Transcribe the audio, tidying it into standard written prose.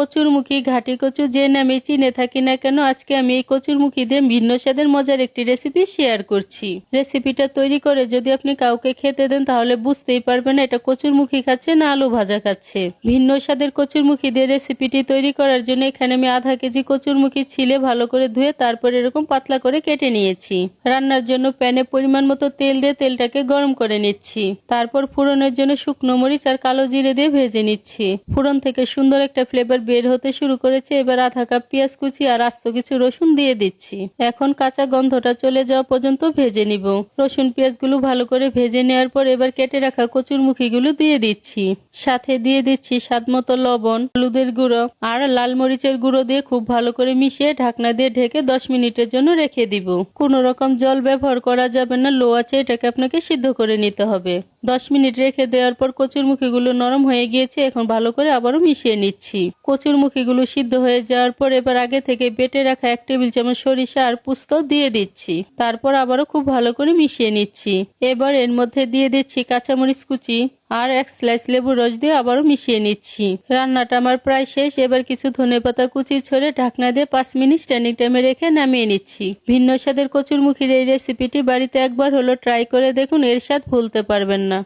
কচুরমুখী, ঘাটি কচু যে নামে চিনে থাকি না কেন, আজকে আমি এই কচুরমুখী দিয়ে ভিন্ন স্বাদের মজার একটি রেসিপি শেয়ার করছি। রেসিপিটা তৈরি করে যদি আপনি কাউকে খেতে দেন তাহলে বুঝতেই পারবেন না এটা কচুরমুখী খাচ্ছে না আলু ভাজা খাচ্ছে। ভিন্ন স্বাদের কচুরমুখী দিয়ে রেসিপিটি তৈরি করার জন্য এখানে আমি আধা কেজি কচুরমুখী ছিলে ভালো করে ধুয়ে তারপর এরকম পাতলা করে কেটে নিয়েছি। রান্নার জন্য প্যানে পরিমাণ মতো তেল দিয়ে তেলটাকে গরম করে নিচ্ছি। তারপর ফোড়নের জন্য শুকনো মরিচ আর কালো জিরে দিয়ে ভেজে নিচ্ছি। ফোড়ন থেকে সুন্দর একটা ফ্লেভার বের হতে শুরু করেছে। এবার আধা কাপ পেঁয়াজ কুচি আর আস্ত কিছু রসুন দিয়ে দিচ্ছি। এখন কাঁচা গন্ধটা চলে যাওয়া পর্যন্ত ভেজে নিব। রসুন পেঁয়াজগুলো ভালো করে ভেজে নেওয়ার পর এবার কেটে রাখা কচুরমুখীগুলো দিয়ে দিচ্ছি। সাথে দিয়ে দিচ্ছি স্বাদ মতো লবণ, হলুদের গুঁড়ো আর লাল মরিচের গুঁড়ো দিয়ে খুব ভালো করে মিশিয়ে ঢাকনা দিয়ে ঢেকে 10 মিনিটের জন্য রেখে দিব। কোনো রকম জল ব্যবহার করা যাবে না, লো আঁচে এটাকে আপনাকে সিদ্ধ করে নিতে হবে। 10 মিনিট রেখে দেওয়ার পর কচুরমুখীগুলো নরম হয়ে গিয়েছে। এখন ভালো করে আবারও মিশিয়ে নিচ্ছি। কচুরমুখীগুলো সিদ্ধ হয়ে যাওয়ার পর এবার আগে থেকে বেটে রাখা 1 টেবিল চামচ সরিষা আর পোস্ত দিয়ে দিচ্ছি। তারপর আবারও খুব ভালো করে মিশিয়ে নিচ্ছি। এবার এর মধ্যে দিয়ে দিচ্ছি কাঁচামরিচ কুচি আর 1 স্লাইস লেবুর রস দিয়ে আবারও মিশিয়ে নিচ্ছি। রান্নাটা আমার প্রায় শেষ। এবার কিছু ধনেপাতা কুচি ছড়ে ঢাকনা দিয়ে 5 মিনিট স্ট্যান্ডিং টাইমে রেখে নামিয়ে নিচ্ছি। ভিন্ন স্বাদের কচুরমুখীর এই রেসিপিটি বাড়িতে একবার হলো ট্রাই করে দেখুন, এর স্বাদ ভুলতে পারবেন না।